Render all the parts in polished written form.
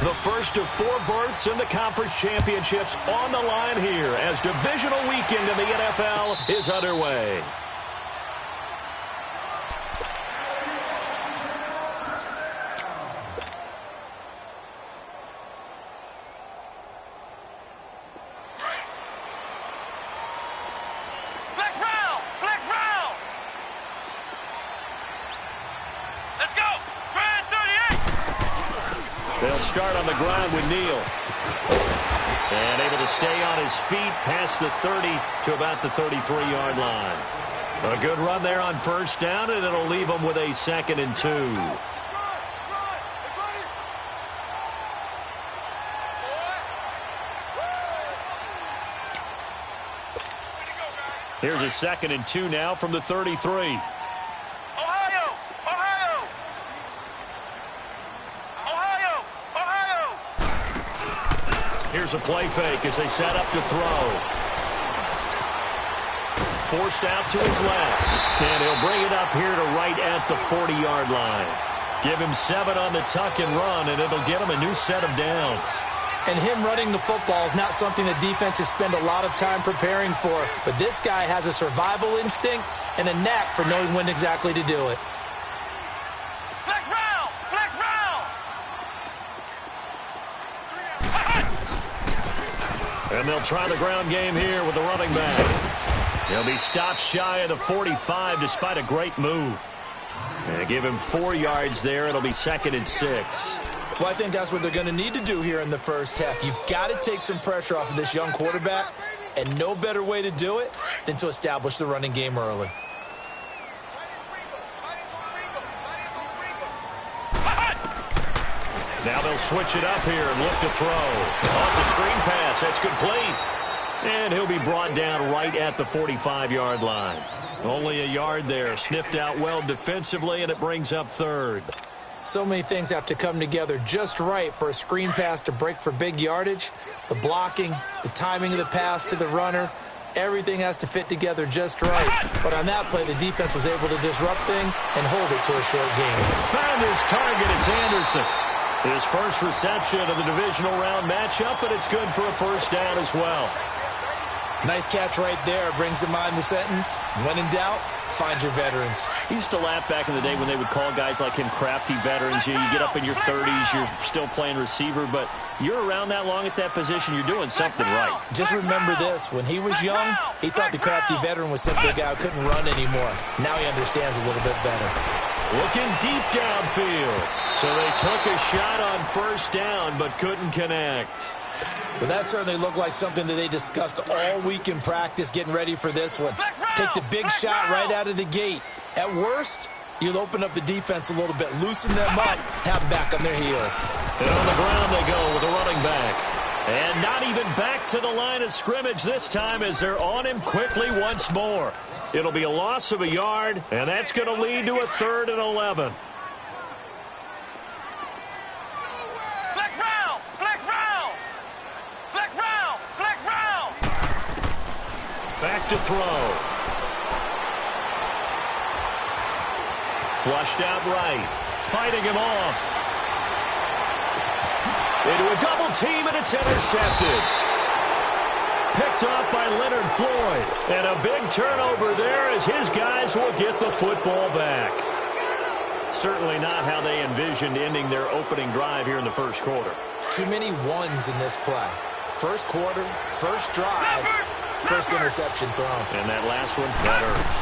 The first of 4 berths in the conference championships on the line here as divisional weekend in the NFL is underway. They'll start on the ground with Neal. And able to stay on his feet past the 30 to about the 33-yard line. A good run there on first down, and it'll leave them with a 2nd and 2. Here's a 2nd and 2 now from the 33. Here's a play fake as they set up to throw. Forced out to his left. And he'll bring it up here to right at the 40-yard line. Give him 7 on the tuck and run, and it'll get him a new set of downs. And him running the football is not something the defenses spend a lot of time preparing for. But this guy has a survival instinct and a knack for knowing when exactly to do it. And they'll try the ground game here with the running back. He'll be stopped shy of the 45 despite a great move. And give him 4 yards there. It'll be 2nd and 6. Well, I think that's what they're going to need to do here in the first half. You've got to take some pressure off of this young quarterback, and no better way to do it than to establish the running game early. Now they'll switch it up here and look to throw. Oh, it's a screen pass. That's complete. And he'll be brought down right at the 45-yard line. Only a yard there. Sniffed out well defensively, and it brings up 3rd. So many things have to come together just right for a screen pass to break for big yardage. The blocking, the timing of the pass to the runner, everything has to fit together just right. But on that play, the defense was able to disrupt things and hold it to a short game. Found his target. It's Anderson. His first reception of the divisional round matchup, but it's good for a first down as well. Nice catch right there. Brings to mind the sentence, when in doubt, find your veterans. I used to laugh back in the day when they would call guys like him crafty veterans. You get up in your 30s, you're still playing receiver, but you're around that long at that position, you're doing something right. Just remember this. When he was young, he thought the crafty veteran was simply a guy who couldn't run anymore. Now he understands a little bit better. Looking deep downfield. So they took a shot on first down, but couldn't connect. Well, that certainly looked like something that they discussed all week in practice getting ready for this one. Take the big shot right out of the gate. At worst, you'll open up the defense a little bit, loosen them up, have them back on their heels. And on the ground they go with a running back. And not even back to the line of scrimmage this time as they're on him quickly once more. It'll be a loss of a yard, and that's going to lead to a 3rd and 11. Back to throw. Flushed out right. Fighting him off. Into a double team, and it's intercepted. Picked off by Leonard Floyd. And a big turnover there as his guys will get the football back. Certainly not how they envisioned ending their opening drive here in the first quarter. Too many ones in this play. First quarter, first drive, first interception thrown. And that last one, that hurts.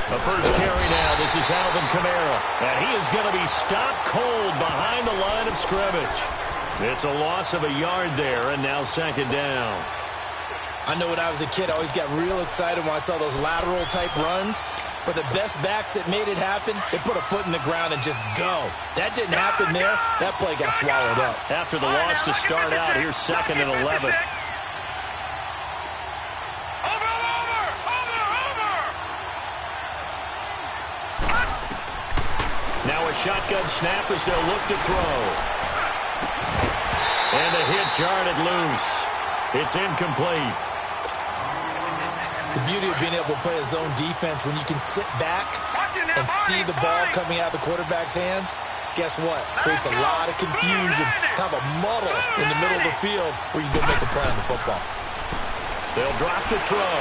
The first carry now, this is Alvin Kamara. And he is going to be stopped cold behind the line of scrimmage. It's a loss of a yard there, and now 2nd down. I know when I was a kid, I always got real excited when I saw those lateral-type runs. But the best backs that made it happen, they put a foot in the ground and just go. That didn't happen there. That play got swallowed up. After the loss to start out, here's 2nd and 11. Now a shotgun snap as they'll look to throw. And the hit jarred it loose. It's incomplete. The beauty of being able to play a zone defense when you can sit back and see the ball coming out of the quarterback's hands guess what? Creates a lot of confusion, kind of a muddle in the middle of the field where you can go make a play on the football. They'll drop the throw.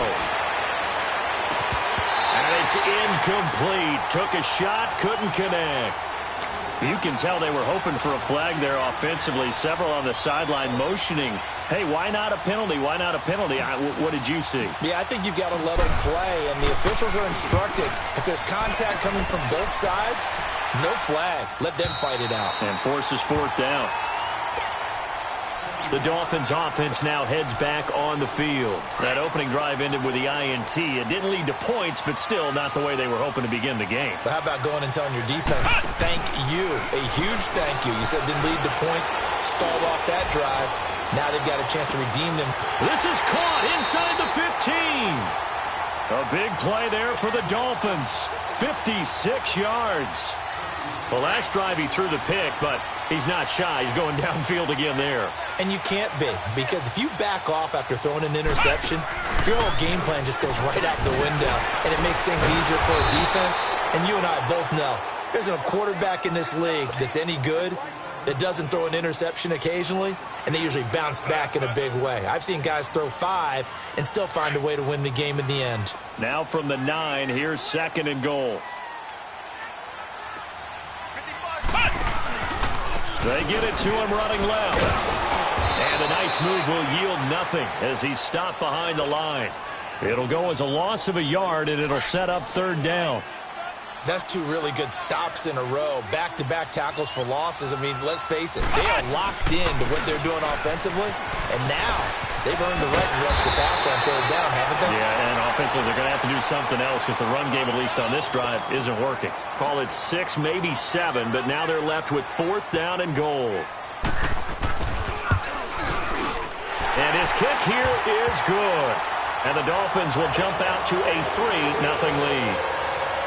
And it's incomplete. Took a shot, couldn't connect. You can tell they were hoping for a flag there offensively. Several on the sideline motioning, hey, why not a penalty? Why not a penalty? What did you see? Yeah, I think you've got to let them play, and the officials are instructed. If there's contact coming from both sides, no flag. Let them fight it out. And forces fourth down. The Dolphins offense now heads back on the field. That opening drive ended with the INT. It didn't lead to points, but still not the way they were hoping to begin the game. But how about going and telling your defense, thank you, a huge thank you. You said it didn't lead to points, stalled off that drive. Now they've got a chance to redeem them. This is caught inside the 15. A big play there for the Dolphins. 56 yards. The last drive he threw the pick, but he's not shy. He's going downfield again there. And you can't be, because if you back off after throwing an interception, your whole game plan just goes right out the window, and it makes things easier for a defense. And you and I both know there's a quarterback in this league that's any good that doesn't throw an interception occasionally, and they usually bounce back in a big way. I've seen guys throw 5 and still find a way to win the game in the end. Now from the 9, here's 2nd and goal. They get it to him running left. And a nice move will yield nothing as he's stopped behind the line. It'll go as a loss of a yard, and it'll set up 3rd down. That's 2 really good stops in a row. Back-to-back tackles for losses. I mean, let's face it, they are locked into what they're doing offensively. And now they've earned the right to rush the passer on 3rd down, haven't they? Yeah, and offensively they're going to have to do something else because the run game, at least on this drive, isn't working. Call it 6, maybe 7, but now they're left with 4th down and goal. And his kick here is good. And the Dolphins will jump out to a 3-0 lead.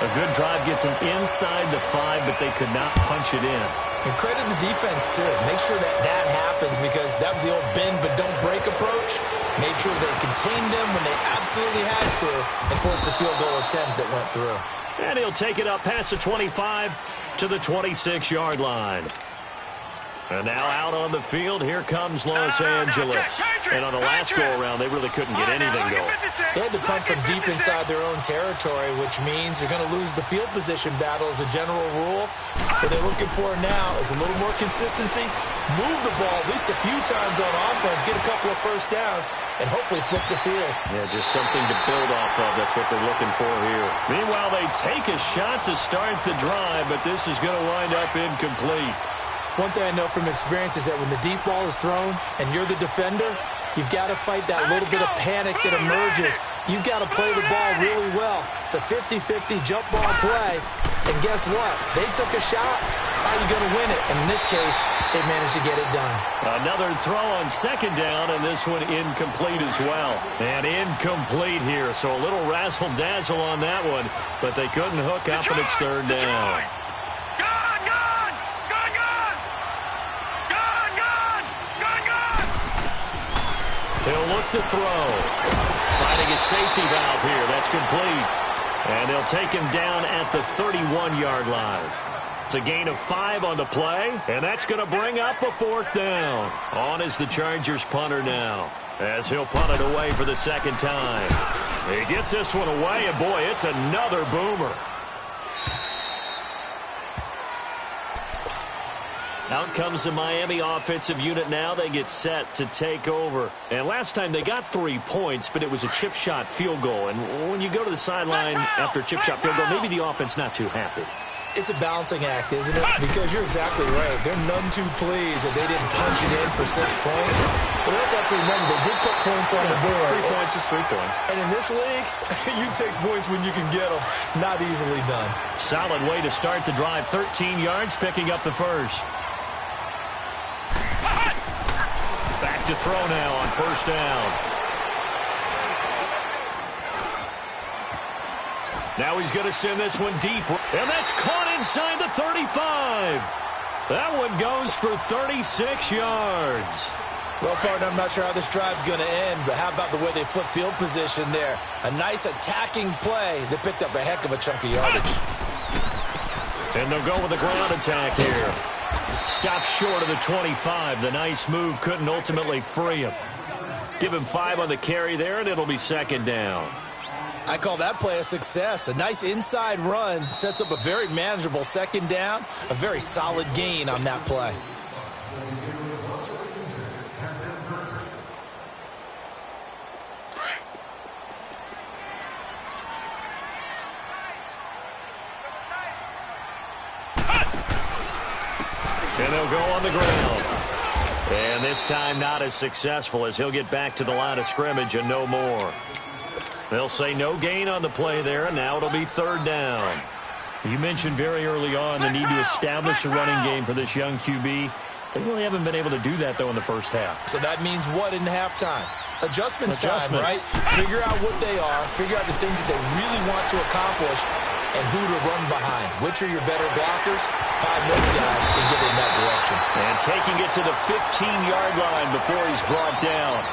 A good drive gets them inside the 5, but they could not punch it in. And credit the defense, too. Make sure that happens because that was the old bend but don't break approach. Made sure they contained them when they absolutely had to and forced the field goal attempt that went through. And he'll take it up past the 25 to the 26-yard line. And now out on the field, here comes Los Angeles. And on the last go-around, they really couldn't get anything going. They had to punt from deep inside their own territory, which means you're going to lose the field position battle as a general rule. What they're looking for now is a little more consistency, move the ball at least a few times on offense, get a couple of first downs, and hopefully flip the field. Yeah, just something to build off of. That's what they're looking for here. Meanwhile, they take a shot to start the drive, but this is going to wind up incomplete. One thing I know from experience is that when the deep ball is thrown and you're the defender, you've got to fight that little bit of panic that emerges. You've got to play the ball really well. It's a 50-50 jump ball play. And guess what? They took a shot. How are you going to win it? And in this case, they managed to get it done. Another throw on 2nd down, and this one incomplete as well. And incomplete here, so a little razzle-dazzle on that one, but they couldn't hook up, and it's 3rd down. He'll look to throw. Finding a safety valve here. That's complete. And they'll take him down at the 31-yard line. It's a gain of 5 on the play, and that's going to bring up a 4th down. On is the Chargers punter now, as he'll punt it away for the 2nd time. He gets this one away, and boy, it's another boomer. Out comes the Miami offensive unit now. They get set to take over. And last time they got 3 points, but it was a chip shot field goal. And when you go to the sideline after a chip shot field goal, maybe the offense not too happy. It's a balancing act, isn't it? Because you're exactly right. They're none too pleased that they didn't punch it in for 6 points. But we also have to remember they did put points on the board. 3 points is 3 points. And in this league, you take points when you can get them. Not easily done. Solid way to start the drive. 13 yards, picking up the first. Back to throw now on 1st down. Now he's going to send this one deep. And that's caught inside the 35. That one goes for 36 yards. Well, partner, I'm not sure how this drive's going to end, but how about the way they flip field position there? A nice attacking play that picked up a heck of a chunk of yardage. And they'll go with the ground attack here. Stops short of the 25. The nice move couldn't ultimately free him. Give him 5 on the carry there, and it'll be second down. I call that play a success. A nice inside run sets up a very manageable second down. A very solid gain on that play. And they'll go on the ground. And this time not as successful as he'll get back to the line of scrimmage and no more. They'll say no gain on the play there, and now it'll be third down. You mentioned very early on the need to establish a running game for this young QB. They really haven't been able to do that, though, in the first half. So that means what in halftime? Adjustments time, right? Figure out what they are, figure out the things that they really want to accomplish, and who to run behind. Which are your better blockers? Find those guys and get in that direction. And taking it to the 15-yard line before he's brought down.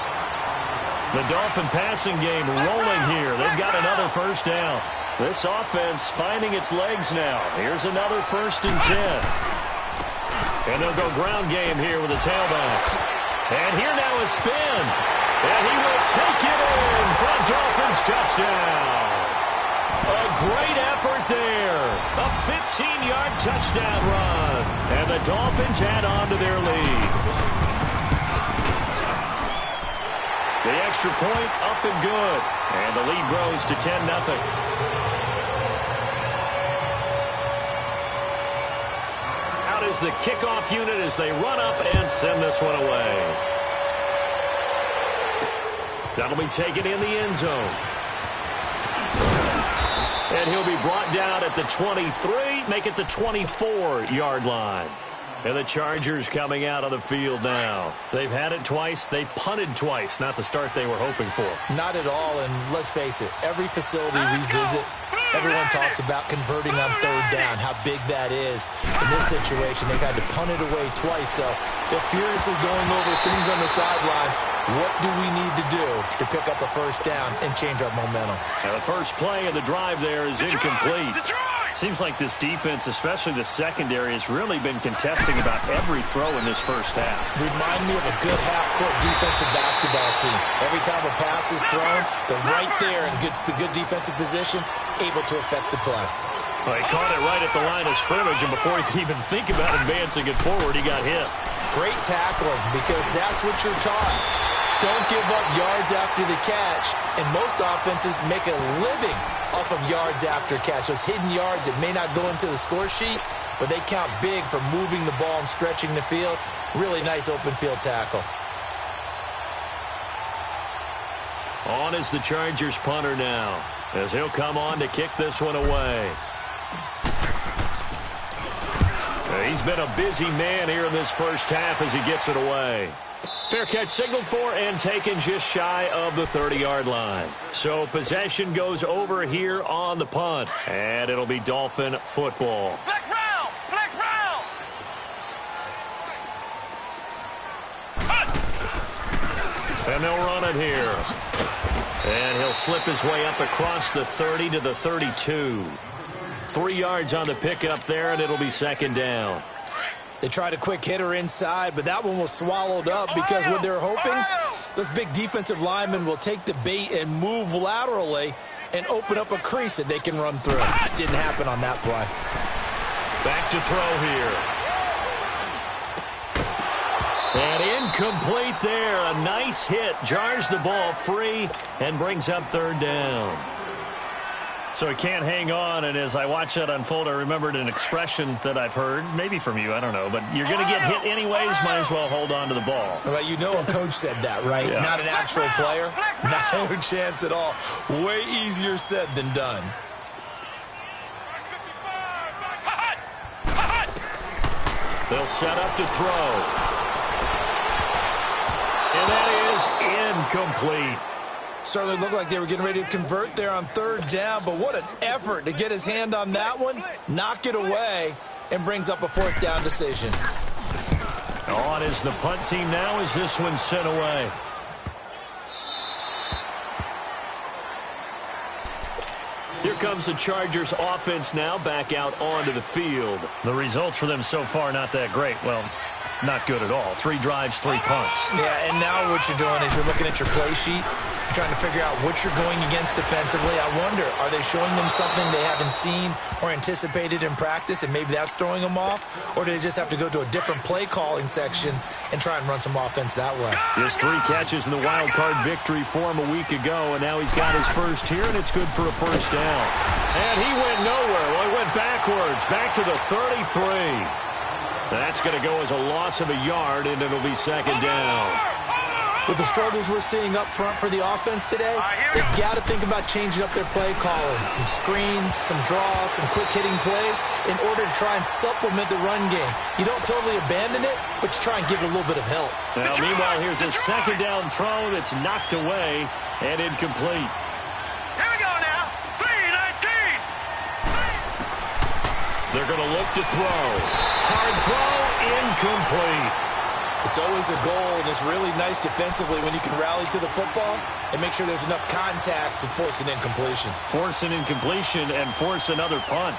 The Dolphin passing game rolling here. They've got another first down. This offense finding its legs now. Here's another 1st and 10. And they'll go ground game here with a tailback. And here now is spin. And he will take it in for a Dolphins touchdown. A great effort there. A 15-yard touchdown run. And the Dolphins add on to their lead. The extra point up and good. And the lead grows to 10-0. Out is the kickoff unit as they run up and send this one away. That'll be taken in the end zone. And he'll be brought down at the 23, make it the 24-yard line. And the Chargers coming out of the field now. They've had it twice. They've punted twice. Not the start they were hoping for. Not at all, and let's face it, every facility we visit, everyone talks about converting on third down, how big that is. In this situation, they've had to punt it away twice, so they're furiously going over things on the sidelines. What do we need to do to pick up a first down and change our momentum? And the first play of the drive there is incomplete. Seems like this defense, especially the secondary, has really been contesting about every throw in this first half. Remind me of a good half-court defensive basketball team. Every time a pass is thrown, they're right there in good defensive position, able to affect the play. Well, he caught it right at the line of scrimmage, and before he could even think about advancing it forward, he got hit. Great tackling, because that's what you're taught. Don't give up yards after the catch, and most offenses make a living off of yards after catch. Those hidden yards that may not go into the score sheet, but they count big for moving the ball and stretching the field. Really nice open field tackle. On is the Chargers punter now, as he'll come on to kick this one away. He's been a busy man here in this first half as he gets it away. Fair catch signaled for and taken just shy of the 30-yard line. So possession goes over here on the punt. And it'll be Dolphin football. Flex round! Flex round! And they'll run it here. And he'll slip his way up across the 30 to the 32. 3 yards on the pickup there, and it'll be second down. They tried a quick hitter inside, but that one was swallowed up because what they're hoping, those big defensive linemen will take the bait and move laterally and open up a crease that they can run through. Didn't happen on that play. Back to throw here. And incomplete there. A nice hit. Jars the ball free and brings up third down. So he can't hang on, and as I watch that unfold, I remembered an expression that I've heard, maybe from you, I don't know, but you're going to get hit anyways, might as well hold on to the ball. Well, you know a coach said that, right? Yeah. Not an actual player. No chance at all. Way easier said than done. They'll set up to throw. And that is incomplete. Certainly looked like they were getting ready to convert there on third down, but what an effort to get his hand on that one, knock it away, and brings up a fourth down decision. On is the punt team now as this one's sent away. Here comes the Chargers offense now back out onto the field. The results for them so far not that great. Well, not good at all. 3 drives, 3 punts. Yeah, and now what you're doing is you're looking at your play sheet. You're trying to figure out what you're going against defensively. I wonder, are they showing them something they haven't seen or anticipated in practice, and maybe that's throwing them off? Or do they just have to go to a different play calling section and try and run some offense that way? Just 3 catches in the wild card victory for him a week ago, and now he's got his first here, and it's good for a first down. And he went nowhere. Well, he went backwards, back to the 33. That's going to go as a loss of a yard, and it'll be second down. With the struggles we're seeing up front for the offense today, they've got to think about changing up their play calling. Some screens, some draws, some quick-hitting plays in order to try and supplement the run game. You don't totally abandon it, but you try and give it a little bit of help. Well, meanwhile, here's a second down throw that's knocked away and incomplete. Here we go now. 3-19. They're going to look to throw. Hard throw, incomplete. It's always a goal, and it's really nice defensively when you can rally to the football and make sure there's enough contact to force an incompletion. Force an incompletion and force another punt.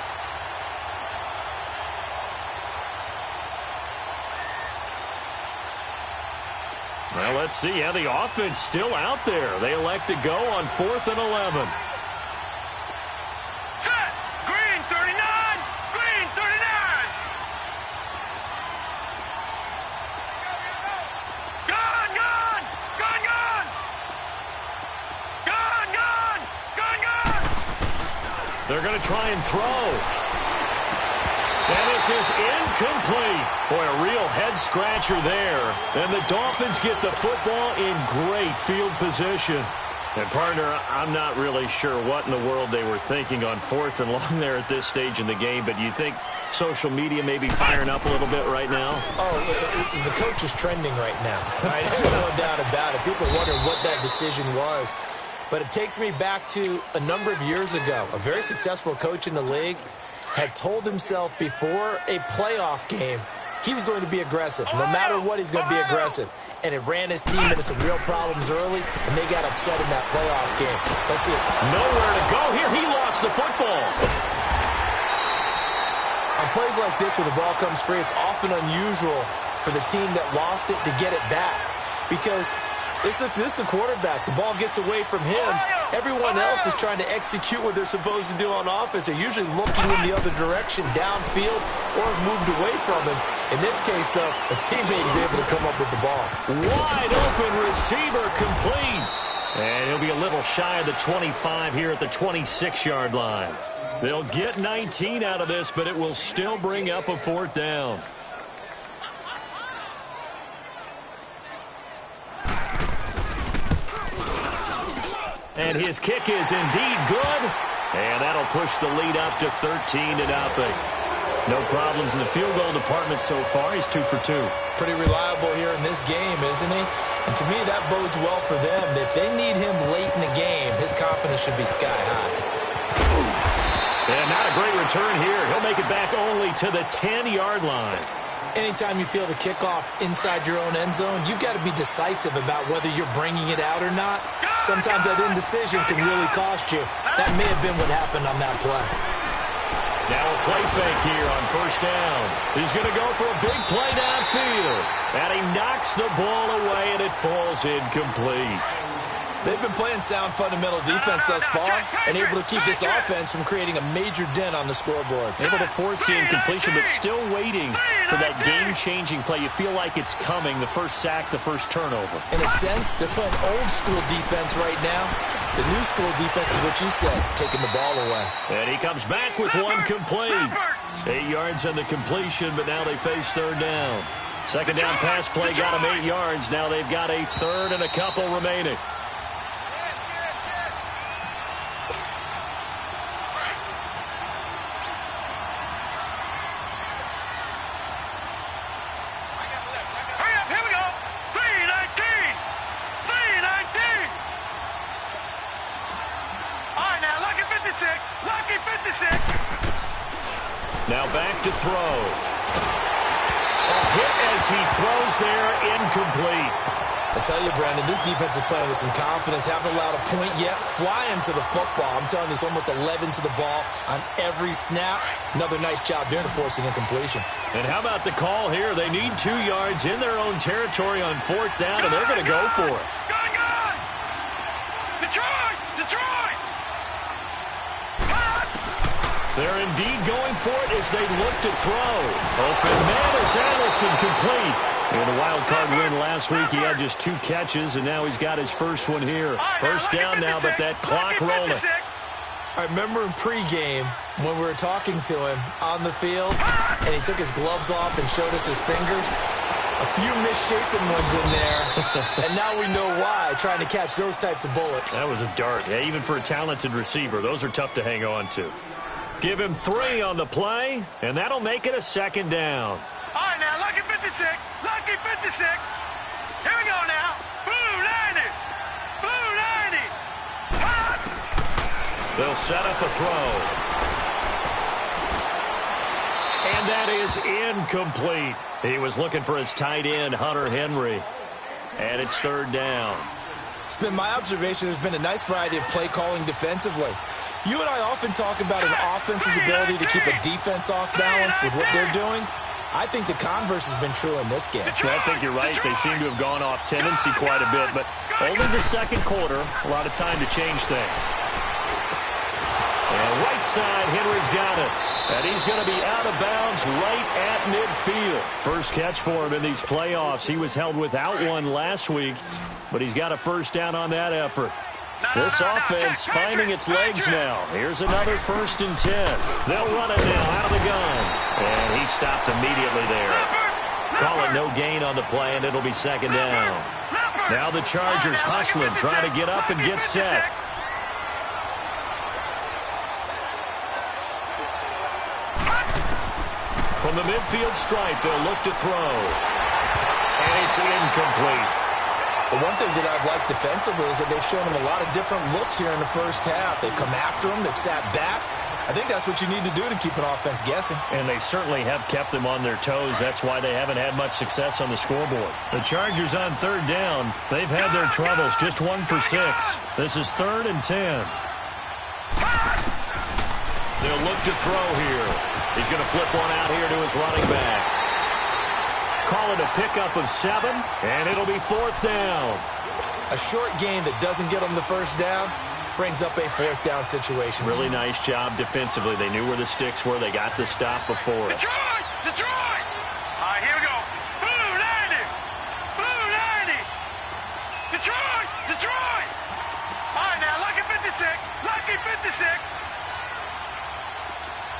Well, let's see how the offense still out there. They elect to go on 4th and 11. Set. Green 39. Green 39. Gun, gun. Gun, gun. Gun, gun. Gun, gun. They're going to try and throw. And this is incomplete. Boy, a real head-scratcher there. And the Dolphins get the football in great field position. And, partner, I'm not really sure what in the world they were thinking on 4th and long there at this stage in the game, but you think social media may be firing up a little bit right now? Oh, the coach is trending right now. Right? There's no doubt about it. People wonder what that decision was. But it takes me back to a number of years ago. A very successful coach in the league had told himself before a playoff game he was going to be aggressive. No matter what, he's going to be aggressive. And it ran his team into some real problems early, and they got upset in that playoff game. Let's see it. Nowhere to go here. He lost the football. On plays like this, when the ball comes free, it's often unusual for the team that lost it to get it back. Because this is the quarterback. The ball gets away from him. Everyone else is trying to execute what they're supposed to do on offense. They're usually looking in the other direction, downfield, or moved away from him. In this case, though, a teammate is able to come up with the ball. Wide open receiver complete. And he'll be a little shy of the 25 here at the 26-yard line. They'll get 19 out of this, but it will still bring up a 4th down. And his kick is indeed good. And that'll push the lead up to 13-0. No problems in the field goal department so far. He's 2 for 2. Pretty reliable here in this game, isn't he? And to me, that bodes well for them. If they need him late in the game, his confidence should be sky high. And not a great return here. He'll make it back only to the 10-yard line. Anytime you feel the kickoff inside your own end zone, you've got to be decisive about whether you're bringing it out or not. Sometimes that indecision can really cost you. That may have been what happened on that play. Now a play fake here on 1st down. He's going to go for a big play downfield. And he knocks the ball away, and it falls incomplete. They've been playing sound fundamental defense thus far and able to keep this offense from creating a major dent on the scoreboard. Able to force the incompletion, but still waiting for that game-changing play. You feel like it's coming, the first sack, the first turnover. In a sense, they're playing old-school defense right now. The new school defense is what you said, taking the ball away. And he comes back with one complete. 8 yards on the completion, but now they face 3rd down. Second down pass play got them 8 yards. Now they've got a 3rd and a couple remaining. Now back to throw. A hit as he throws there, incomplete. I tell you, Brandon, this defense is playing with some confidence. Haven't allowed a point yet. Flying to the football. I'm telling you, it's almost 11 to the ball on every snap. Another nice job there to force an incompletion. And how about the call here? They need 2 yards in their own territory on 4th down, and they're going to go for it. Gun! Detroit! Detroit! They're indeed going for it as they look to throw. Open man is Allison, complete. In the wild card win last week, he had just 2 catches, and now he's got his first one here. First down now, but that clock rolling. I remember in pregame when we were talking to him on the field, and he took his gloves off and showed us his fingers. A few misshapen ones in there, and now we know why, trying to catch those types of bullets. That was a dart. Yeah, even for a talented receiver, those are tough to hang on to. Give him 3 on the play, and that'll make it a 2nd down. All right, now, lucky 56. Lucky 56. Here we go now. Blue 90. Blue 90. They'll set up a throw. And that is incomplete. He was looking for his tight end, Hunter Henry. And it's 3rd down. It's been my observation there's been a nice variety of play calling defensively. You and I often talk about an offense's ability to keep a defense off balance with what they're doing. I think the converse has been true in this game. Well, I think you're right. They seem to have gone off tendency quite a bit, but only the 2nd quarter, a lot of time to change things. And right side, Henry's got it. And he's going to be out of bounds right at midfield. First catch for him in these playoffs. He was held without one last week, but he's got a first down on that effort. This offense finding its legs now. Here's another 1st and 10. They'll run it now out of the gun. And he stopped immediately there. Call it no gain on the play, and it'll be 2nd down. Now the Chargers hustling, trying to get up and get set. From the midfield stripe, they'll look to throw. And it's incomplete. The one thing that I've liked defensively is that they've shown him a lot of different looks here in the first half. They've come after him. They've sat back. I think that's what you need to do to keep an offense guessing. And they certainly have kept them on their toes. That's why they haven't had much success on the scoreboard. The Chargers on 3rd down. They've had their troubles. Just 1 for 6. This is 3rd and 10. They'll look to throw here. He's going to flip one out here to his running back. Call it a pickup of 7, and it'll be 4th down. A short gain that doesn't get them the first down brings up a 4th down situation. Really nice job defensively. They knew where the sticks were. They got the stop before it. Detroit! Detroit! All right, here we go. Blue 90. Blue 90. Detroit! Detroit! All right, now, lucky 56. Lucky 56.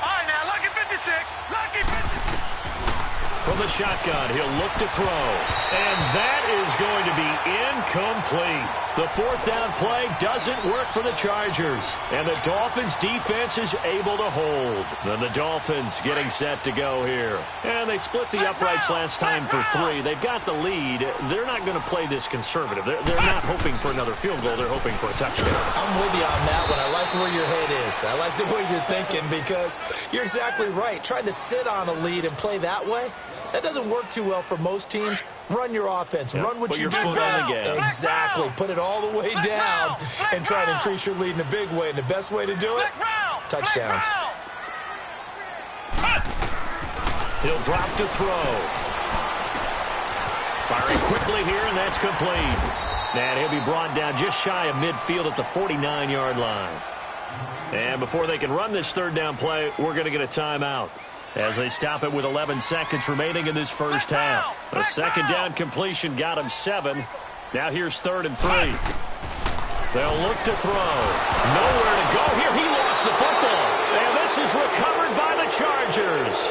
All right, now, lucky 56. Lucky 56. From the shotgun, he'll look to throw. And that is going to be incomplete. The 4th down play doesn't work for the Chargers. And the Dolphins' defense is able to hold. Then the Dolphins getting set to go here. And they split the uprights last time for 3. They've got the lead. They're not going to play this conservative. They're not hoping for another field goal. They're hoping for a touchdown. I'm with you on that one. I like where your head is. I like the way you're thinking because you're exactly right. Trying to sit on a lead and play that way, that doesn't work too well for most teams. Run your offense. Yep. Run what you your do foot best. on the gas. Exactly. Put it all the way down and try to increase your lead in a big way. And the best way to do it, touchdowns. He'll drop to throw. Firing quickly here, and that's complete. And he'll be brought down just shy of midfield at the 49-yard line. And before they can run this 3rd down play, we're going to get a timeout as they stop it with 11 seconds remaining in this first half. A 2nd down completion got him 7. Now here's 3rd and 3. They'll look to throw. Nowhere to go here. He lost the football. And this is recovered by the Chargers.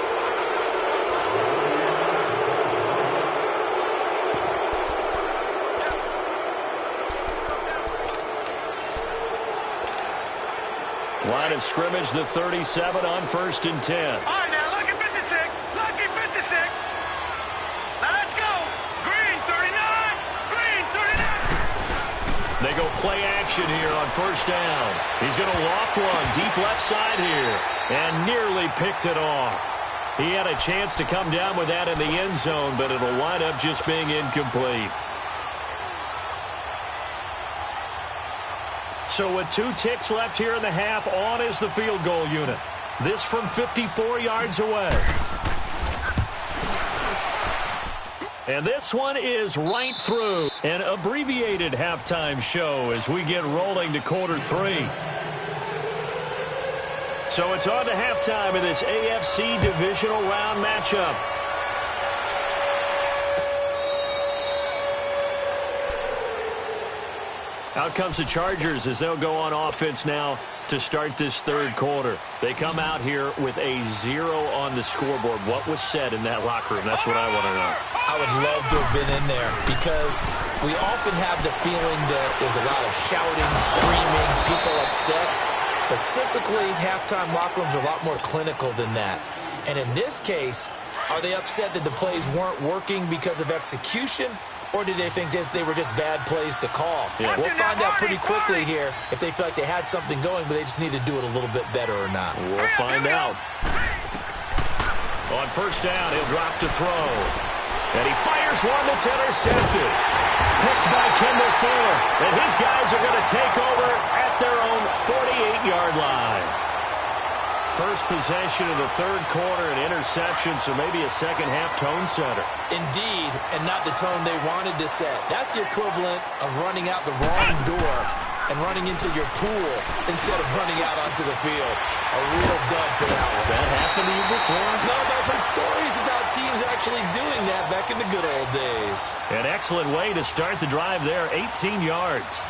Line of scrimmage, the 37 on 1st and 10. All right, now, lucky 56. Lucky 56. Now, let's go. Green, 39. Green, 39. They go play action here on 1st down. He's going to loft one deep left side here and nearly picked it off. He had a chance to come down with that in the end zone, but it'll wind up just being incomplete. So with 2 ticks left here in the half, on is the field goal unit. This from 54 yards away. And this one is right through. An abbreviated halftime show as we get rolling to quarter 3. So it's on to halftime of this AFC divisional round matchup. Out comes the Chargers as they'll go on offense now to start this third quarter. They come out here with a 0 on the scoreboard. What was said in that locker room? That's what I want to know. I would love to have been in there because we often have the feeling that there's a lot of shouting, screaming, people upset. But typically, halftime locker rooms are a lot more clinical than that. And in this case, are they upset that the plays weren't working because of execution? Or did they think they were just bad plays to call? Yeah. We'll find out pretty quickly here if they feel like they had something going, but they just need to do it a little bit better or not. We'll find out. On first down, he'll drop to throw. And he fires one that's intercepted. Picked by Kendall Fuller. And his guys are going to take over at their own 48-yard line. First possession of the third quarter, an interception, so maybe a second-half tone setter. Indeed, and not the tone they wanted to set. That's the equivalent of running out the wrong door and running into your pool instead of running out onto the field. A real dud for that one. Has that happened to you before? No, but I've heard stories about teams actually doing that back in the good old days. An excellent way to start the drive there, 18 yards.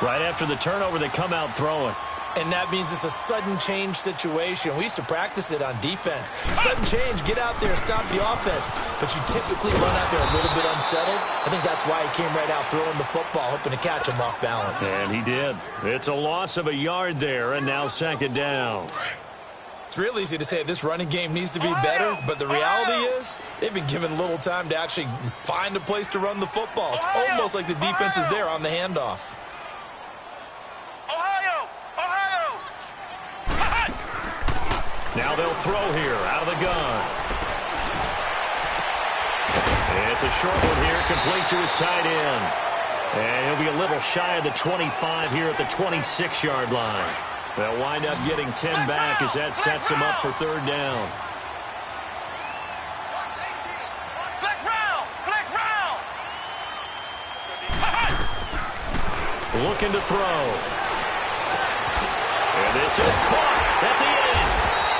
Right after the turnover, they come out throwing. And that means it's a sudden change situation. We used to practice it on defense. Sudden change, get out there, stop the offense. But you typically run out there a little bit unsettled. I think that's why he came right out throwing the football, hoping to catch him off balance. And he did. It's a loss of a yard there, and now second down. It's real easy to say this running game needs to be better, but the reality is they've been given little time to actually find a place to run the football. It's almost like the defense is there on the handoff. Now they'll throw here out of the gun. And it's a short one here, complete to his tight end. And he'll be a little shy of the 25 here at the 26-yard line. They'll wind up getting 10 back as that sets him up for third down. Looking to throw. And this is caught at the end.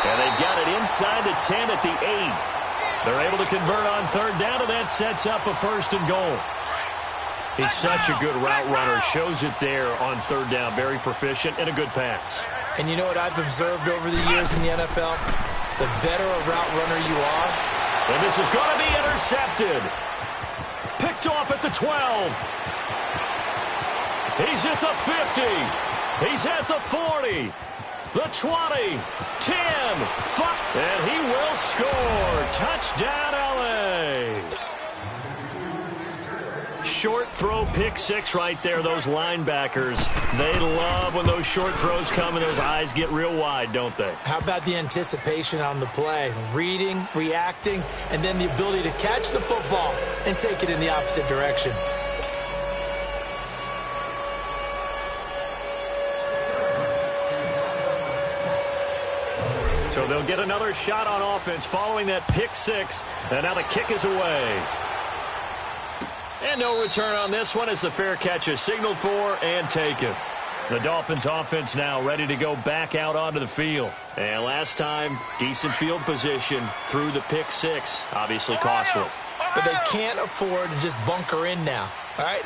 And they've got it inside the 10 at the 8. They're able to convert on third down, and that sets up a first and goal. He's such a good route runner. Shows it there on third down. Very proficient and a good pass. And you know what I've observed over the years in the NFL? The better a route runner you are. And this is going to be intercepted. Picked off at the 12. He's at the 50. He's at the 40. The 20, 10, 5, and he will score. Touchdown, L.A. Short throw, pick six right there. Those linebackers, they love when those short throws come and those eyes get real wide, don't they? How about the anticipation on the play? Reading, reacting, and then the ability to catch the football and take it in the opposite direction. So they'll get another shot on offense following that pick six, and now the kick is away. And no return on this one as the fair catch is signaled for and taken. The Dolphins offense now ready to go back out onto the field. And last time, decent field position through the pick six, obviously costly. But they can't afford to just bunker in now. All right,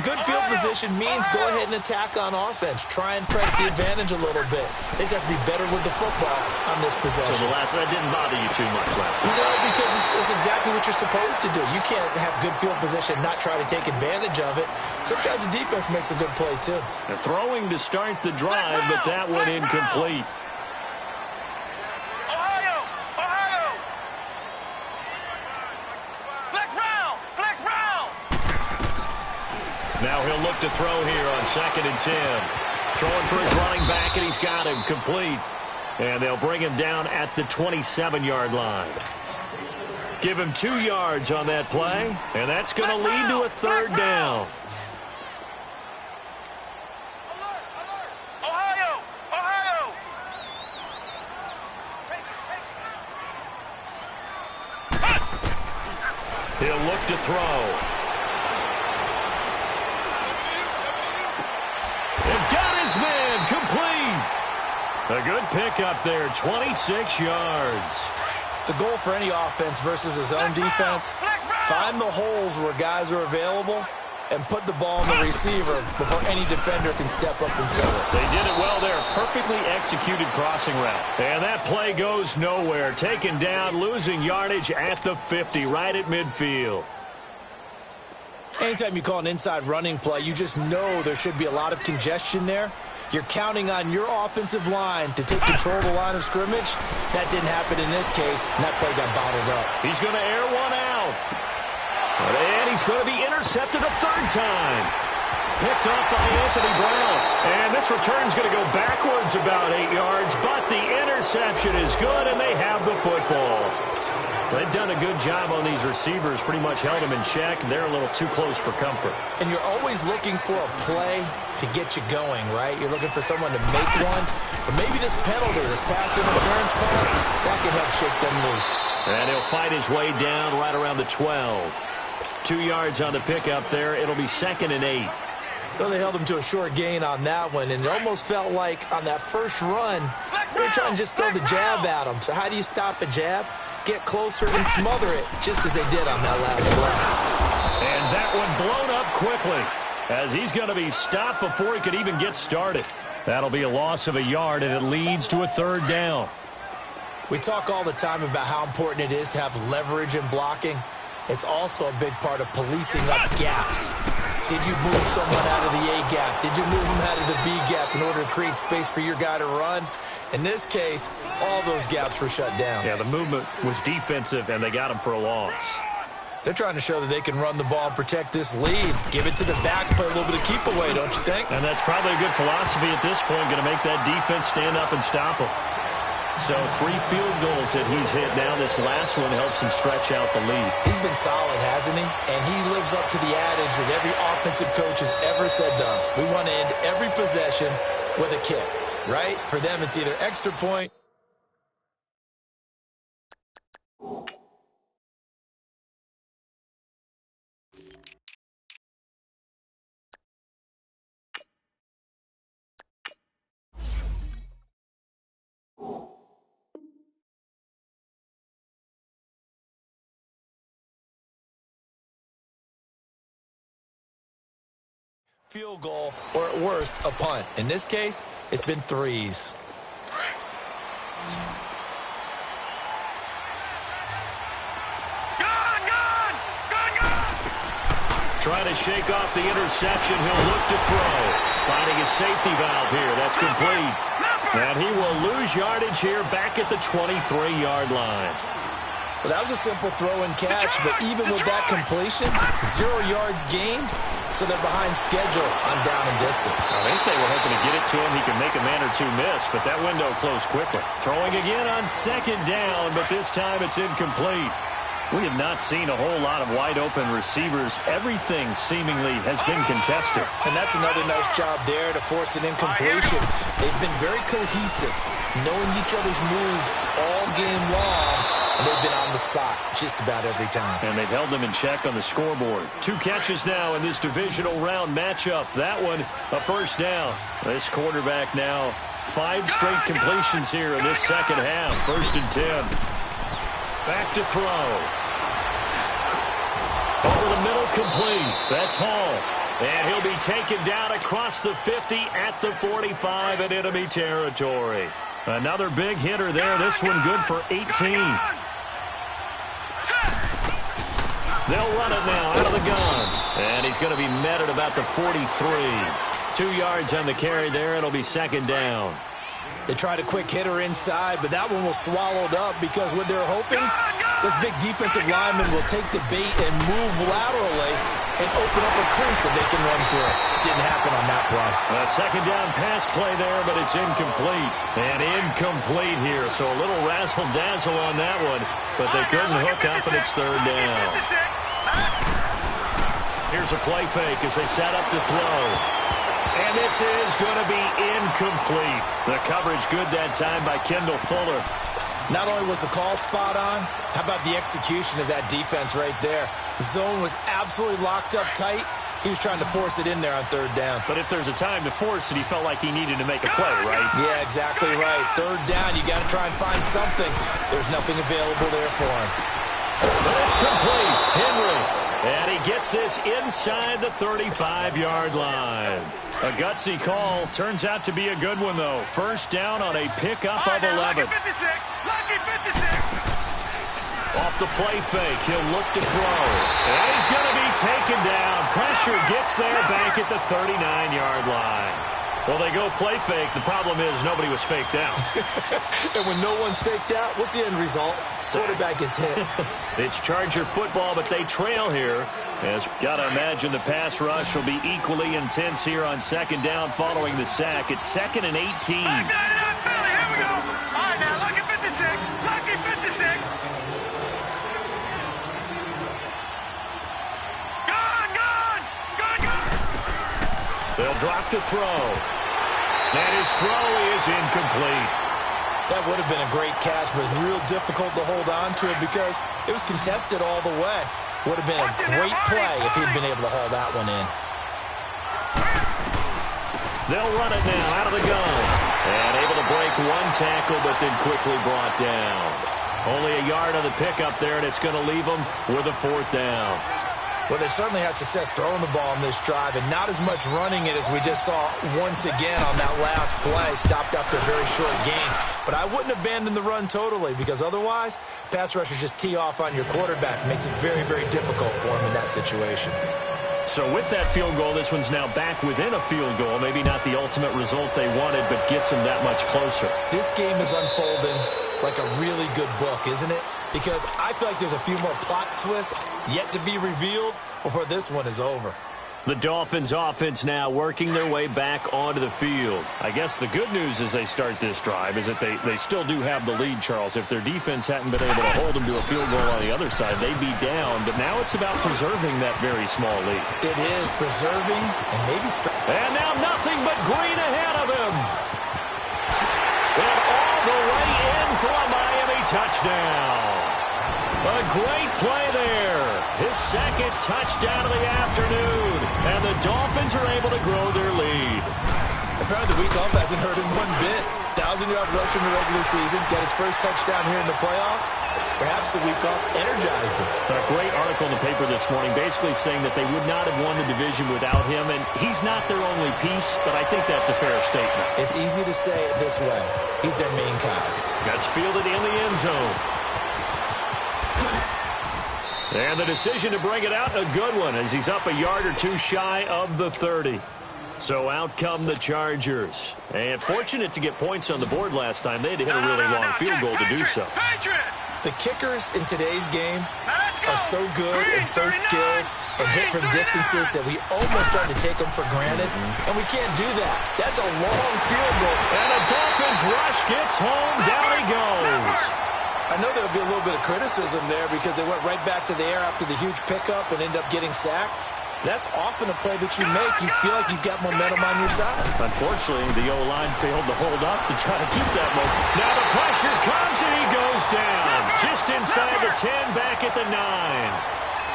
good field position means go ahead and attack on offense. Try and press the advantage a little bit. They just have to be better with the football on this possession. So the last one didn't bother you too much last time. No, because it's exactly what you're supposed to do. You can't have good field position, not try to take advantage of it. Sometimes the defense makes a good play, too. They're throwing to start the drive, but that one incomplete. Now he'll look to throw here on 2nd and 10. Throwing for his running back, and he's got him complete. And they'll bring him down at the 27-yard line. Give him 2 yards on that play, and that's going to lead to a third down. He'll look to throw. And got his man complete. A good pickup there, 26 yards. The goal for any offense versus his own defense, find the holes where guys are available and put the ball in the receiver before any defender can step up and fill it. They did it well there. Perfectly executed crossing route. And that play goes nowhere. Taken down, losing yardage at the 50, right at midfield. Anytime you call an inside running play, you just know there should be a lot of congestion there. You're counting on your offensive line to take control of the line of scrimmage. That didn't happen in this case, and that play got bottled up. He's going to air one out. And he's going to be intercepted a third time. Picked up by Anthony Brown. And this return's going to go backwards about 8 yards, but the interception is good, and they have the football. They've done a good job on these receivers, pretty much held them in check, and they're a little too close for comfort. And you're always looking for a play to get you going, right? You're looking for someone to make one. But maybe this penalty, this pass interference call, that can help shake them loose. And he'll fight his way down right around the 12. 2 yards on the pickup there. It'll be 2nd and 8. Well, they held him to a short gain on that one, and it almost felt like on that first run, they were trying to just throw the jab at him. So how do you stop a jab? Get closer and smother it, just as they did on that last play. And that one blown up quickly, as he's going to be stopped before he could even get started. That'll be a loss of a yard, and it leads to a 3rd down. We talk all the time about how important it is to have leverage in blocking. It's also a big part of policing up gaps. Did you move someone out of the A gap? Did you move them out of the B gap in order to create space for your guy to run? In this case, all those gaps were shut down. Yeah, the movement was defensive, and they got him for a loss. They're trying to show that they can run the ball and protect this lead. Give it to the backs, play a little bit of keep away, don't you think? And that's probably a good philosophy at this point, going to make that defense stand up and stop them. So 3 field goals that he's hit now. This last one helps him stretch out the lead. He's been solid, hasn't he? And he lives up to the adage that every offensive coach has ever said to us. We want to end every possession with a kick, right? For them, it's either extra point. Field goal, or at worst, a punt. In this case, it's been 3s. Trying to shake off the interception. He'll look to throw. Finding a safety valve here. That's complete. And he will lose yardage here back at the 23-yard line. Well, that was a simple throw and catch, but even with that completion, 0 yards gained, so they're behind schedule on down and distance. I think they were hoping to get it to him. He could make a man or two miss, but that window closed quickly. Throwing again on 2nd down, but this time it's incomplete. We have not seen a whole lot of wide-open receivers. Everything seemingly has been contested. And that's another nice job there to force an incompletion. They've been very cohesive, knowing each other's moves all game long, and they've been on the spot just about every time. And they've held them in check on the scoreboard. 2 catches now in this divisional round matchup. That one, a 1st down. This quarterback now, 5 straight completions here in this second half. 1st and 10. Back to throw. Over the middle, complete. That's Hall. And he'll be taken down across the 50 at the 45 in enemy territory. Another big hitter there. This one good for 18. They'll run it now out of the gun. And he's going to be met at about the 43. 2 yards on the carry there. It'll be 2nd down. They tried a quick hitter inside, but that one was swallowed up because what they're hoping, this big defensive lineman will take the bait and move laterally and open up a crease that they can run through. Didn't happen on that play. A 2nd down pass play there, but it's incomplete. And incomplete here, so a little razzle-dazzle on that one, but they couldn't hook up, and it's 3rd down. Here's a play fake as they set up to throw. And this is going to be incomplete. The coverage good that time by Kendall Fuller. Not only was the call spot on, how about the execution of that defense right there? The zone was absolutely locked up tight. He was trying to force it in there on third down. But if there's a time to force it, he felt like he needed to make a play, right? Yeah, exactly right. Third down, you got to try and find something. There's nothing available there for him. But it's complete. Henry. And he gets this inside the 35-yard line. A gutsy call. Turns out to be a good one, though. First down on a pickup of 11. Lucky 56. Lucky 56. Off the play fake, he'll look to throw. And he's going to be taken down. Pressure gets there back at the 39-yard line. Well, they go play fake. The problem is nobody was faked out. And when no one's faked out, what's the end result? Quarterback gets hit. It's Charger football, but they trail here. As gotta imagine the pass rush will be equally intense here on second down following the sack. It's 2nd and 18. Here we go. All right, now, lucky 56. Lucky 56. They'll drop to throw. And his throw is incomplete. That would have been a great catch, but it's real difficult to hold on to it because it was contested all the way. Would have been a great play if he'd been able to haul that one in. They'll run it now out of the gun. And able to break one tackle, but then quickly brought down. Only a yard on the pickup there, and it's going to leave them with a 4th down. Well, they certainly had success throwing the ball in this drive and not as much running it as we just saw once again on that last play. Stopped after a very short gain. But I wouldn't abandon the run totally because otherwise, pass rushers just tee off on your quarterback. It makes it very, very difficult for him in that situation. So with that field goal, this one's now back within a field goal. Maybe not the ultimate result they wanted, but gets them that much closer. This game is unfolding like a really good book, isn't it? Because I feel like there's a few more plot twists yet to be revealed before this one is over. The Dolphins offense now working their way back onto the field. I guess the good news as they start this drive is that they still do have the lead, Charles. If their defense hadn't been able to hold them to a field goal on the other side, they'd be down. But now it's about preserving that very small lead. It is preserving and maybe and now nothing but green ahead of him. And all the way in for a Miami touchdown. A great play there. His second touchdown of the afternoon. And the Dolphins are able to grow their lead. Apparently the week off hasn't hurt him one bit. 1,000-yard rush in the regular season. Got his first touchdown here in the playoffs. Perhaps the week off energized him. A great article in the paper this morning basically saying that they would not have won the division without him. And he's not their only piece, but I think that's a fair statement. It's easy to say it this way. He's their main guy. That's fielded in the end zone. And the decision to bring it out, a good one, as he's up a yard or two shy of the 30. So out come the Chargers. And fortunate to get points on the board last time. They had to hit a really long field goal to do so. The kickers in today's game are so good and so skilled and hit from distances that we almost start to take them for granted. And we can't do that. That's a long field goal. And the Dolphins rush gets home. Down he goes. I know there'll be a little bit of criticism there because they went right back to the air after the huge pickup and ended up getting sacked. That's often a play that you make. You feel like you've got momentum on your side. Unfortunately, the O-line failed to hold up to try to keep that momentum. Now the pressure comes and he goes down. Just inside the 10, back at the 9.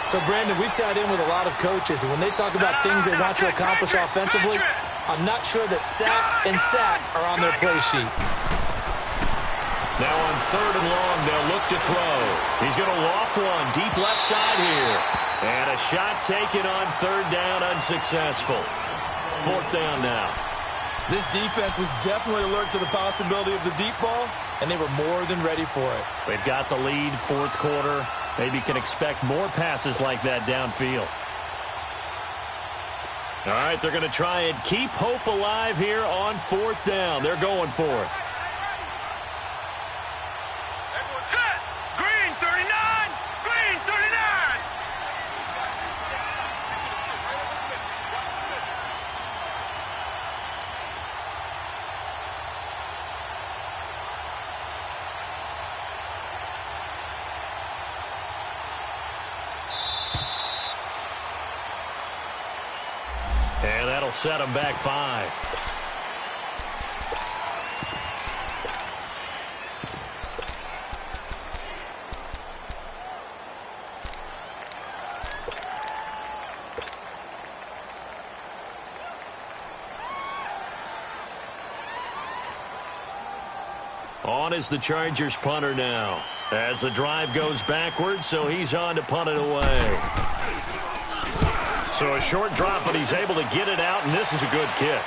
So, Brandon, we've sat in with a lot of coaches, and when they talk about things they want to accomplish offensively, I'm not sure that sack and sack are on their play sheet. Now on 3rd and long, they'll look to throw. He's going to loft one deep left side here. And a shot taken on 3rd down, unsuccessful. 4th down now. This defense was definitely alert to the possibility of the deep ball, and they were more than ready for it. They've got the lead, 4th quarter. Maybe can expect more passes like that downfield. All right, they're going to try and keep hope alive here on 4th down. They're going for it. Set. Green 39. Green 39. And that'll set them back 5. On is the Chargers punter now. As the drive goes backwards, so he's on to punt it away. So a short drop, but he's able to get it out, and this is a good kick.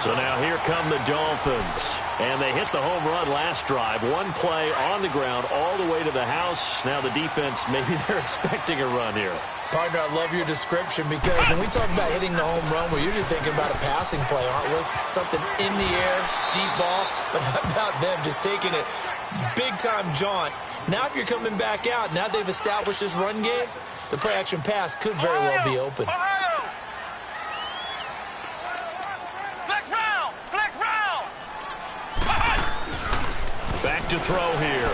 So now here come the Dolphins. And they hit the home run last drive. One play on the ground all the way to the house. Now the defense, maybe they're expecting a run here. Partner, I love your description because when we talk about hitting the home run, we're usually thinking about a passing play, aren't we? Something in the air, deep ball. But how about them just taking it big-time jaunt? Now if you're coming back out, now they've established this run game, the play-action pass could very well be open. Back to throw here.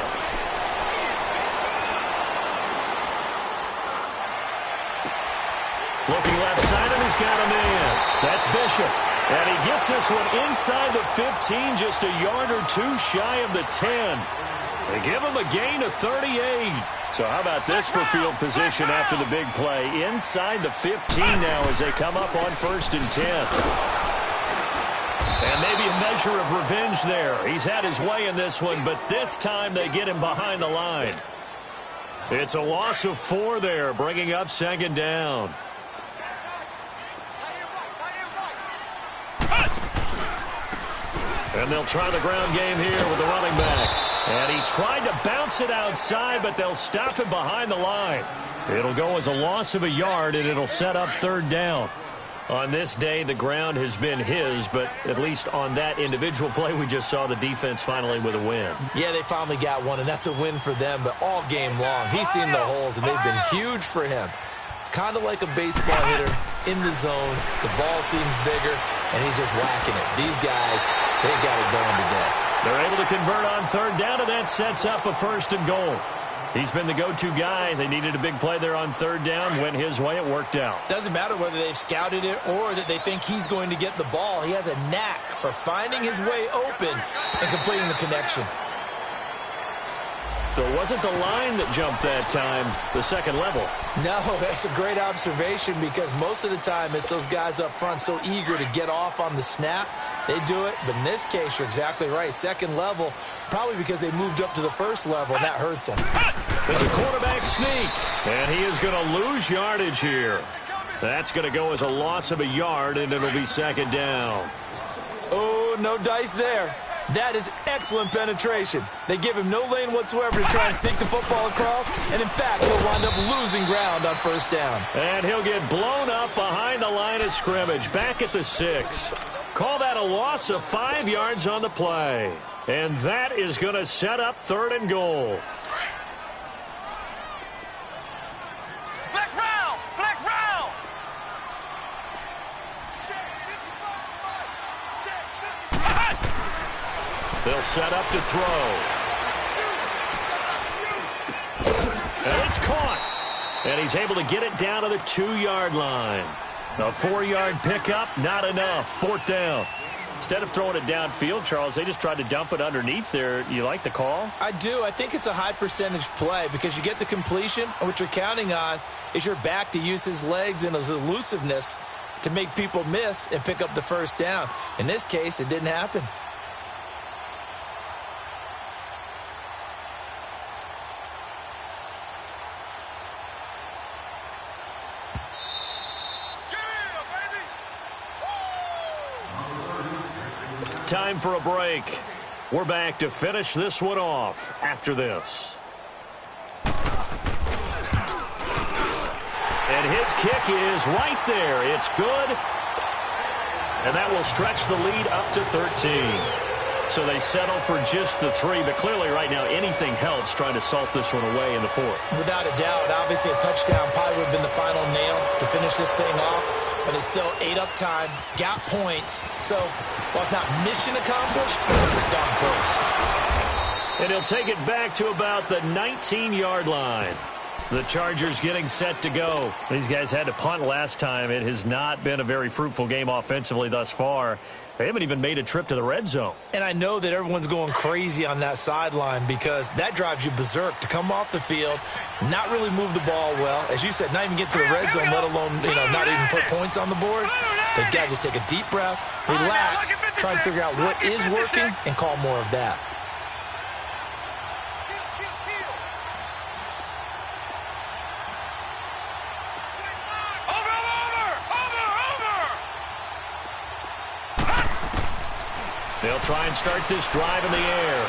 Looking left side, and he's got a man. That's Bishop. And he gets this one inside the 15, just a yard or two shy of the 10. They give him a gain of 38. So how about this for field position after the big play? Inside the 15 now as they come up on 1st and 10. And maybe a measure of revenge there. He's had his way in this one, but this time they get him behind the line. It's a loss of 4 there, bringing up 2nd down. And they'll try the ground game here with the running back. And he tried to bounce it outside, but they'll stop him behind the line. It'll go as a loss of a yard, and it'll set up 3rd down. On this day, the ground has been his, but at least on that individual play, we just saw the defense finally with a win. Yeah, they finally got one, and that's a win for them, but all game long, he's seen the holes, and they've been huge for him. Kind of like a baseball hitter in the zone. The ball seems bigger, and he's just whacking it. These guys, they got it going today. They're able to convert on 3rd down, and that sets up a 1st and goal. He's been the go-to guy. They needed a big play there on 3rd down. Went his way. It worked out. Doesn't matter whether they've scouted it or that they think he's going to get the ball. He has a knack for finding his way open and completing the connection. So it wasn't the line that jumped that time, the 2nd level. No, that's a great observation because most of the time it's those guys up front so eager to get off on the snap. They do it, but in this case, you're exactly right. 2nd level, probably because they moved up to the 1st level, and that hurts them. It's a quarterback sneak, and he is going to lose yardage here. That's going to go as a loss of a yard, and it'll be 2nd down. Oh, no dice there. That is excellent penetration. They give him no lane whatsoever to try and sneak the football across, and in fact, he'll wind up losing ground on 1st down. And he'll get blown up behind the line of scrimmage, back at the 6. Call that a loss of 5 yards on the play. And that is going to set up 3rd and goal. Flex round! Flex round! They'll set up to throw. And it's caught. And he's able to get it down to the 2-yard line. A 4-yard pickup, not enough. 4th down. Instead of throwing it downfield, Charles, they just tried to dump it underneath there. You like the call? I do. I think it's a high-percentage play because you get the completion, and what you're counting on is your back to use his legs and his elusiveness to make people miss and pick up the 1st down. In this case, it didn't happen. Time for a break. We're back to finish this one off after this. And his kick is right there. It's good. And that will stretch the lead up to 13. So they settle for just the 3, but clearly right now anything helps trying to salt this one away in the 4th. Without a doubt, obviously a touchdown probably would have been the final nail to finish this thing off, but it's still 8 up time, got points. So while it's not mission accomplished, it's darn close. And he'll take it back to about the 19-yard line. The Chargers getting set to go. These guys had to punt last time. It has not been a very fruitful game offensively thus far. They haven't even made a trip to the red zone. And I know that everyone's going crazy on that sideline because that drives you berserk to come off the field, not really move the ball well. As you said, not even get to the red zone, let alone, not even put points on the board. They've got to just take a deep breath, relax, try and figure out what is working, and call more of that. They'll try and start this drive in the air.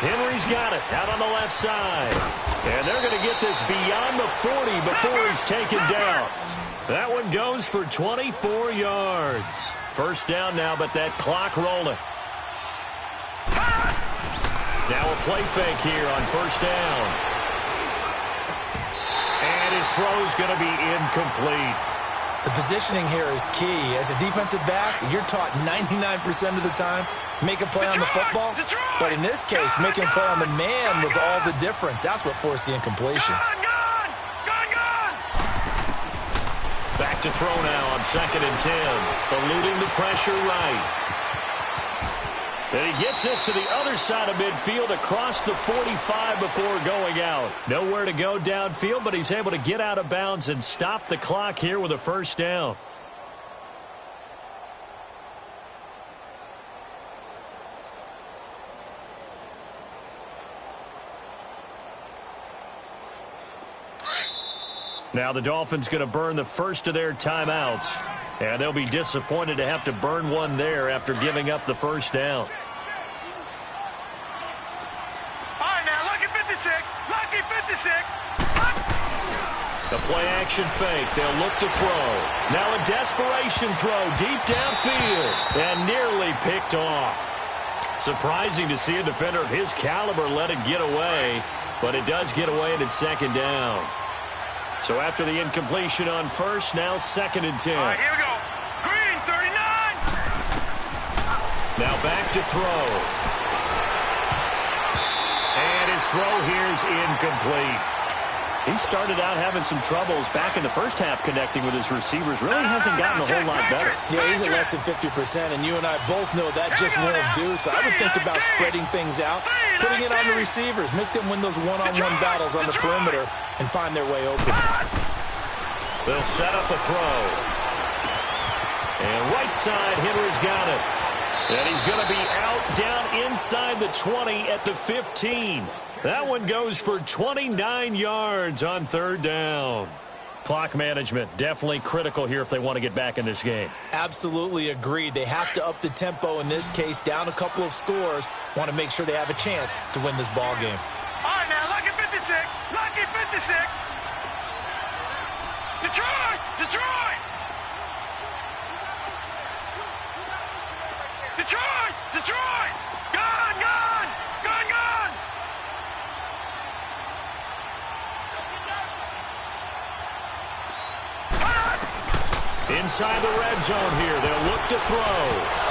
Henry's got it out on the left side. And they're going to get this beyond the 40 before he's taken down. That one goes for 24 yards. First down now, but that clock rolling. Now a play fake here on first down. And his throw's going to be incomplete. The positioning here is key. As a defensive back, you're taught 99% of the time, make a play on the football. But in this case, making a play on the man was all the difference. That's what forced the incompletion. Back to throw now on 2nd and 10. Eluding the pressure right. And he gets us to the other side of midfield across the 45 before going out. Nowhere to go downfield, but he's able to get out of bounds and stop the clock here with a first down. Now the Dolphins going to burn the first of their timeouts. And they'll be disappointed to have to burn one there after giving up the first down. All right, now, lucky 56. Lucky 56. The play-action fake. They'll look to throw. Now a desperation throw deep downfield. And nearly picked off. Surprising to see a defender of his caliber let it get away. But it does get away and it's second down. So after the incompletion on first, now 2nd and 10. All right, here we go. Green, 39. Now back to throw. And his throw here's incomplete. He started out having some troubles back in the first half connecting with his receivers. Really hasn't gotten a whole lot better. Yeah, he's at less than 50%, and you and I both know that just won't do. So I would think about spreading things out, putting it on the receivers, make them win those one-on-one battles on the perimeter, and find their way open. They'll set up a throw. And right side, Henry's got it. And he's going to be out down inside the 20 at the 15. That one goes for 29 yards on third down. Clock management definitely critical here if they want to get back in this game. Absolutely agreed. They have to up the tempo in this case, down a couple of scores. Want to make sure they have a chance to win this ball game. All right, now, lucky 56. Lucky 56. Detroit! Detroit! Detroit! Detroit! Gone! Gone! Gone! Gone! Inside the red zone here, they'll look to throw.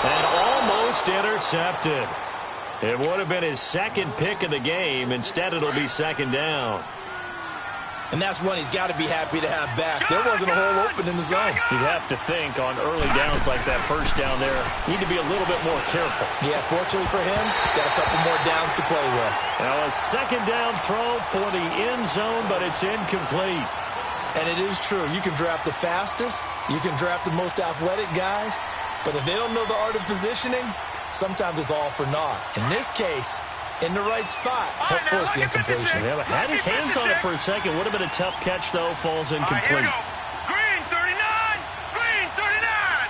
And almost intercepted. It would have been his second pick of the game. Instead, it'll be second down. And that's one he's got to be happy to have back. There wasn't a hole open in the zone. You'd have to think on early downs like that first down there, need to be a little bit more careful. Yeah, fortunately for him, got a couple more downs to play with. Now a second down throw for the end zone, but it's incomplete. And it is true. You can draft the fastest. You can draft the most athletic guys. But if they don't know the art of positioning, sometimes it's all for naught. In this case, in the right spot, help force the incompletion. Yeah, but had his hands on it for a second. Would have been a tough catch, though. Falls incomplete. Green, 39. Green, 39.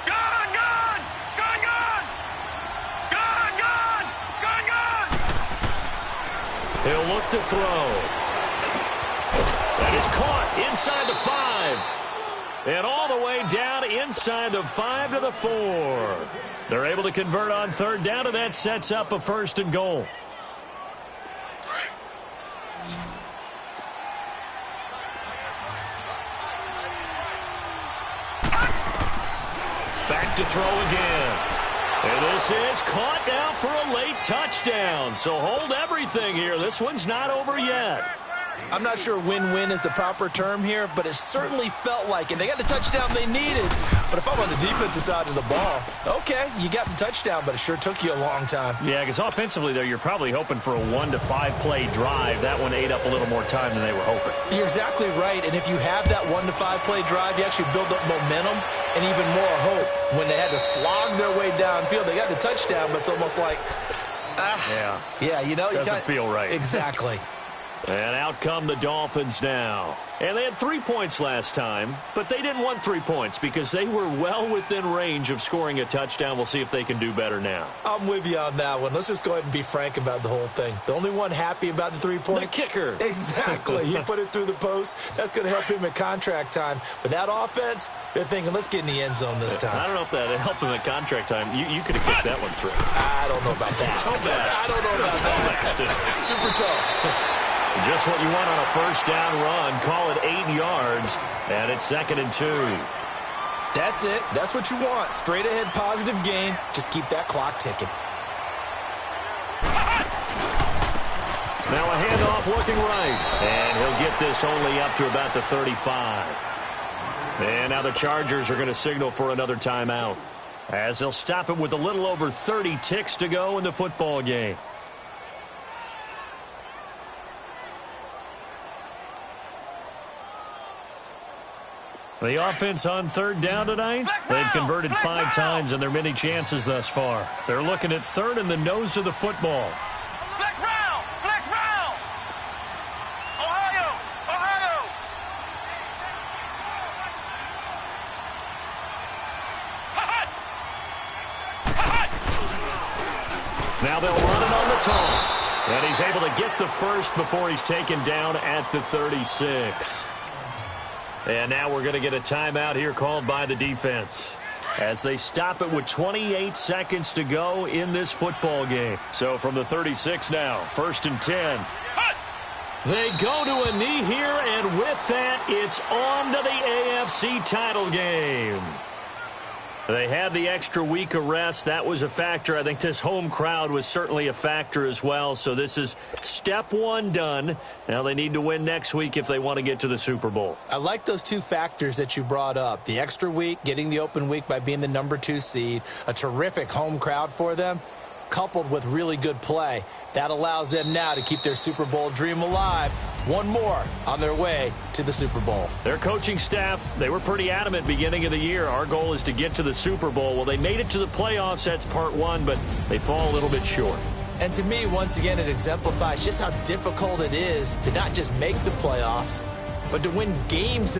Gone, gone. Gone, gone. Gone, gone. Gone, gone. He'll look to throw. That is caught inside the 5. And all the way down inside the 5 to the 4. They're able to convert on third down, and that sets up a 1st and goal. Back to throw again. And this is caught now for a late touchdown. So hold everything here. This one's not over yet. I'm not sure win-win is the proper term here, but it certainly felt like it. They got the touchdown they needed, but if I'm on the defensive side of the ball, okay, you got the touchdown, but it sure took you a long time. Yeah, because offensively, though, you're probably hoping for a 1 to 5 play drive. That one ate up a little more time than they were hoping. You're exactly right, and if you have that 1 to 5 play drive, you actually build up momentum and even more hope. When they had to slog their way downfield, they got the touchdown, but it's almost like, you know, doesn't feel right. Exactly. And out come the Dolphins now. And they had 3 points last time, but they didn't want 3 points because they were well within range of scoring a touchdown. We'll see if they can do better now. I'm with you on that one. Let's just go ahead and be frank about the whole thing. The only one happy about the 3-point? The kicker. Exactly. He put it through the post. That's going to help him at contract time. But that offense, they're thinking, let's get in the end zone this time. I don't know if that helped him at contract time. You could have kicked that one through. I don't know about that. I don't know about that. Super tall. Just what you want on a first down run. Call it 8 yards, and it's 2nd and 2. That's it. That's what you want. Straight ahead positive gain. Just keep that clock ticking. Now a handoff looking right, and he'll get this only up to about the 35. And now the Chargers are going to signal for another timeout, as they'll stop it with a little over 30 ticks to go in the football game. The offense on 3rd down tonight, they've converted 5 times in their many chances thus far. They're looking at 3rd in the nose of the football. Flex round! Flex round! Ohio! Ohio! Now they'll run it on the toss. And he's able to get the first before he's taken down at the 36. And now we're going to get a timeout here called by the defense as they stop it with 28 seconds to go in this football game. So from the 36 now, 1st and 10. They go to a knee here, and with that, it's on to the AFC title game. They had the extra week of rest. That was a factor. I think this home crowd was certainly a factor as well. So this is step 1 done. Now they need to win next week if they want to get to the Super Bowl. I like those 2 factors that you brought up. The extra week, getting the open week by being the number 2 seed, a terrific home crowd for them, coupled with really good play. That allows them now to keep their Super Bowl dream alive. One more on their way to the Super Bowl. Their coaching staff, they were pretty adamant beginning of the year. Our goal is to get to the Super Bowl. Well, they made it to the playoffs. That's part 1, but they fall a little bit short. And to me, once again, it exemplifies just how difficult it is to not just make the playoffs, but to win games.